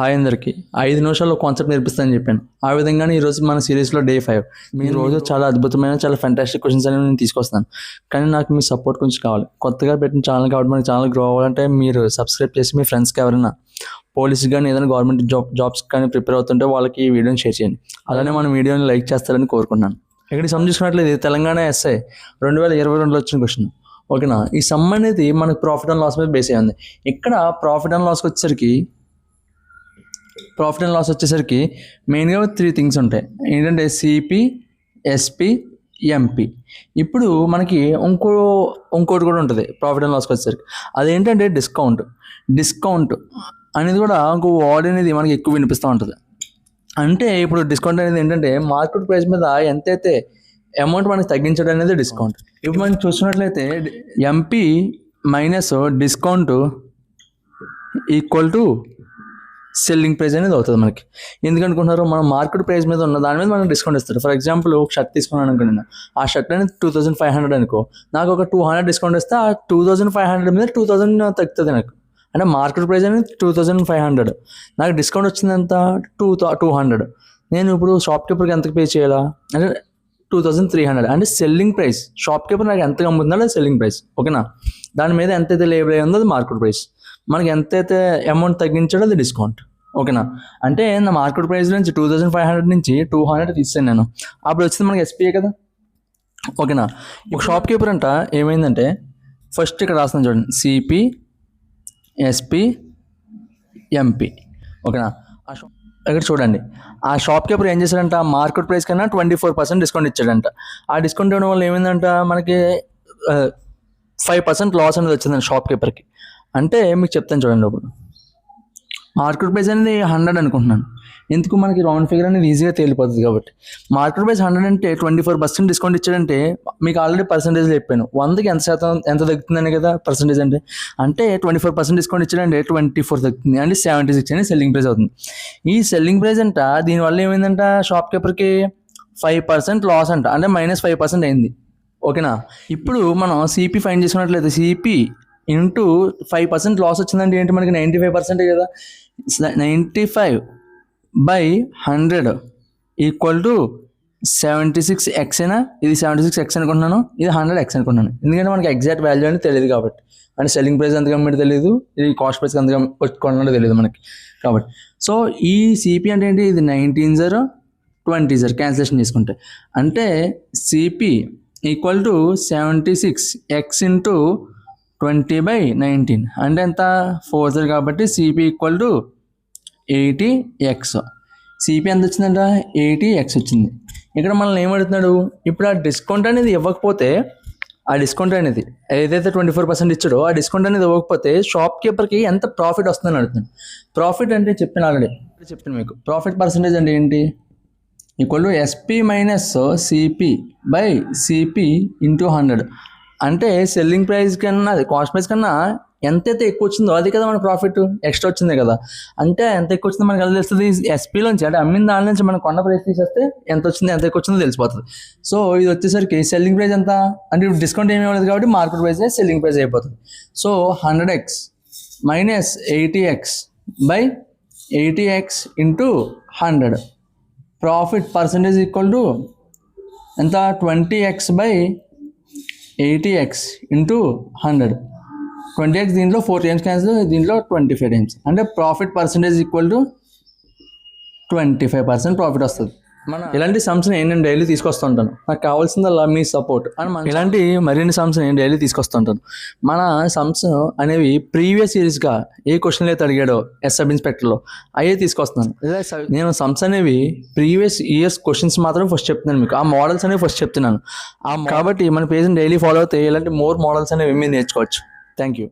Hi అందరికీ 5 నిమిషాల్లో concept నేర్పిస్తానని చెప్పాను. ఆ విధంగానే ఈరోజు మన సిరీస్లో డే 5. మీ రోజు చాలా అద్భుతమైన చాలా ఫెంటాస్టిక్ క్వశ్చన్స్ అనేవి నేను తీసుకొస్తాను. కానీ నాకు మీ సపోర్ట్ కొంచెం కావాలి. కొత్తగా పెట్టిన ఛానల్ కాబట్టి మన ఛానల్ గ్రో అవ్వాలంటే మీరు సబ్స్క్రైబ్ చేసి మీ ఫ్రెండ్స్కి ఎవరైనా పోలీస్ కానీ ఏదైనా గవర్నమెంట్ జాబ్స్ కానీ ప్రిపేర్ అవుతుంటే వాళ్ళకి ఈ వీడియోని షేర్ చేయండి. అలానే మన వీడియోని లైక్ చేస్తారని కోరుకుంటున్నాను. ఇక్కడ సమ్ చూసుకున్నట్లయితే తెలంగాణ ఎస్ఐ 2022లో వచ్చిన క్వశ్చన్. ఓకేనా, ఈ సమ్ అనేది మనకు ప్రాఫిట్ అండ్ లాస్ మీద బేస్ అయ్యింది. ఇక్కడ ప్రాఫిట్ అండ్ లాస్ వచ్చేసరికి మెయిన్గా 3 థింగ్స్ ఉంటాయి. ఏంటంటే సిపి, ఎస్పి, ఎంపి. ఇప్పుడు మనకి ఇంకోటి కూడా ఉంటుంది ప్రాఫిట్ అండ్ లాస్కి వచ్చేసరికి. అదేంటంటే డిస్కౌంట్ అనేది కూడా ఇంకో వర్డ్ అనేది మనకి ఎక్కువ వినిపిస్తూ ఉంటుంది. అంటే ఇప్పుడు డిస్కౌంట్ అనేది ఏంటంటే మార్కెట్ ప్రైస్ మీద ఎంతైతే అమౌంట్ మనకి తగ్గించడం అనేది డిస్కౌంట్. ఇప్పుడు మనం చూసుకున్నట్లయితే MP minus discount equal to selling price అనేది అవుతుంది మనకి. ఎందుకనుకుంటున్నారు, మనం మార్కెట్ ప్రైస్ మీద ఉన్న దాని మీద మనం డిస్కౌంట్ ఇస్తారు. ఫర్ ఎగ్జాంపుల్ ఒక షర్ట్ తీసుకున్నాను అనుకున్నాను, ఆ షర్ట్ అనేది 2500 అనుకో, నాకు ఒక 200 డిస్కౌంట్ ఇస్తే ఆ 2500 మీద 2000 తగ్గుతుంది నాకు. అంటే మార్కెట్ ప్రైస్ అనేది 2500, నాకు డిస్కౌంట్ వచ్చింది ఎంత 200. నేను ఇప్పుడు షాప్ కీపర్కి ఎంతకు పే చేయాలా అంటే 2300. అంటే సెల్లింగ్ ప్రైస్, షాప్ కీపర్ నాకు ఎంత అమ్ముతుందో సెల్లింగ్ ప్రైస్. ఓకేనా, దాని మీద ఎంతైతే లేబుల్ అయ్యిందో అది మార్కెట్ ప్రైస్, మనకి ఎంతైతే అమౌంట్ తగ్గించాడో అది డిస్కౌంట్. ఓకేనా, అంటే నా మార్కెట్ ప్రైస్ నుంచి 2500 నుంచి 200 తీసాను నేను, అప్పుడు వచ్చింది మనకి ఎస్పీఏ కదా. ఓకేనా, ఒక షాప్ కీపర్ అంట ఏమైందంటే ఫస్ట్ ఇక్కడ రాస్తున్నాను చూడండి, సిపి, ఎస్పి, ఎంపి. ఓకేనా, ఇక్కడ చూడండి, ఆ షాప్ కీపర్ ఏం చేశాడంట మార్కెట్ ప్రైస్ కన్నా 24% డిస్కౌంట్ ఇచ్చాడంట. ఆ డిస్కౌంట్ ఇవ్వడం వల్ల ఏమైందంట మనకి 5% లాస్ అనేది వచ్చిందండి షాప్ కీపర్కి. అంటే మీకు చెప్తాను చూడండి, ఇప్పుడు మార్కెట్ ప్రైస్ అనేది 100 అనుకుంటున్నాను. ఎందుకు మనకి రౌండ్ ఫిగర్ అనేది ఈజీగా తేలిపోతుంది కాబట్టి. మార్కెట్ ప్రైస్ 100 అంటే 24% డిస్కౌంట్ ఇచ్చాడంటే మీకు ఆల్రెడీ పర్సెంటేజ్ చెప్పాను, 100కి ఎంత తగ్గుతుందని కదా పర్సెంటేజ్ అంటే 24% డిస్కౌంట్ ఇచ్చాడంటే 24 తగ్గుతుంది, అంటే 76 అనేది సెల్లింగ్ ప్రైస్ అవుతుంది. ఈ సెల్లింగ్ ప్రైస్ అంట దీనివల్ల ఏమైందంట షాప్ కీపర్కి 5% లాస్ అంట, అంటే -5% అయింది. ఓకేనా, ఇప్పుడు మనం సిపి ఫైండ్ చేసుకున్నట్లయితే సిపి ఇంటూ 5% లాస్ వచ్చిందంటే ఏంటి మనకి 95% కదా. 95/100 ఈక్వల్ టు 76x అయినా, ఇది 76x అనుకుంటున్నాను, ఇది 100x అనుకుంటున్నాను. ఎందుకంటే మనకి ఎగ్జాక్ట్ వాల్యూ అనేది తెలియదు కాబట్టి. అంటే సెల్లింగ్ ప్రైస్ ఎంత కమ్మిటీ తెలియదు, ఇది కాస్ట్ ప్రైస్ ఎంత కొనుక్కున్నాడో తెలియదు మనకి కాబట్టి. సో ఈ సిపి అంటే ఏంటి, ఇది 19 20 క్యాన్సిలేషన్ చేసుకుంటే అంటే CP equal to 76x into 20/19 అంటే ఎంత 4 కాబట్టి CP equal to 80x. CP ఎంత వచ్చిందంట 80x వచ్చింది. ఇక్కడ మనల్ని ఏమడుతున్నాడు, ఇప్పుడు ఆ డిస్కౌంట్ అనేది ఇవ్వకపోతే, ఆ డిస్కౌంట్ అనేది ఏదైతే 24% ఇచ్చాడో ఆ డిస్కౌంట్ అనేది ఇవ్వకపోతే షాప్ కీపర్కి ఎంత ప్రాఫిట్ వస్తుందని అడుగుతున్నాను. ప్రాఫిట్ అంటే చెప్పాను ఆల్రెడీ మీకు, ప్రాఫిట్ పర్సంటేజ్ అంటే ఏంటి, equal to SP minus CP into 100. అంటే సెల్లింగ్ ప్రైస్ కన్నా అది కాస్ట్ ప్రైస్ కన్నా ఎంతైతే ఎక్కువ వచ్చిందో అది కదా మన ప్రాఫిట్, ఎక్స్ట్రా వచ్చింది కదా. అంటే ఎంత ఎక్కువ వచ్చిందో మనకు ఎలా తెలుస్తుంది, ఎస్పీలోంచి అంటే అమ్మిన దాని నుంచి మనం కొన్న ప్రైస్ తీసేస్తే ఎంత ఎక్కువ వచ్చిందో తెలిసిపోతుంది. సో ఇది వచ్చేసరికి సెల్లింగ్ ప్రైస్ ఎంత అంటే డిస్కౌంట్ ఏమి ఇవ్వలేదు కాబట్టి మార్కెట్ ప్రైస్ సెల్లింగ్ ప్రైస్ అయిపోతుంది. So 100x minus 80x into 100 profit percentage equal to ఎంత 20x/80x ఇంటూ 100. 20x దీంట్లో 4 టైమ్స్ క్యాన్సిల్, దీంట్లో 25 టైమ్స్, అంటే profit percentage equal to 25% profit వస్తుంది. ఇలాంటి సమ్స్ని నేను డైలీ తీసుకొస్తుంటాను. నాకు కావాల్సిందల్లా మీ సపోర్ట్. అండ్ ఇలాంటి మరిన్ని సమ్స్ నేను డైలీ తీసుకొస్తుంటాను. మన సమ్స్ అనేవి ప్రీవియస్ ఇయర్స్గా ఏ క్వశ్చన్లు అయితే అడిగాడో సబ్ ఇన్స్పెక్టర్లో అయ్యే తీసుకొస్తున్నాను. నేను సమ్స్ అనేవి ప్రీవియస్ ఇయర్స్ క్వశ్చన్స్ మాత్రం ఫస్ట్ చెప్తున్నాను మీకు, ఆ మోడల్స్ అనేవి ఫస్ట్ చెప్తున్నాను. కాబట్టి మన పేజ్ని డైలీ ఫాలో అవుతే ఇలాంటి మోర్ మోడల్స్ అనేవి మీరు నేర్చుకోవచ్చు. Thank you.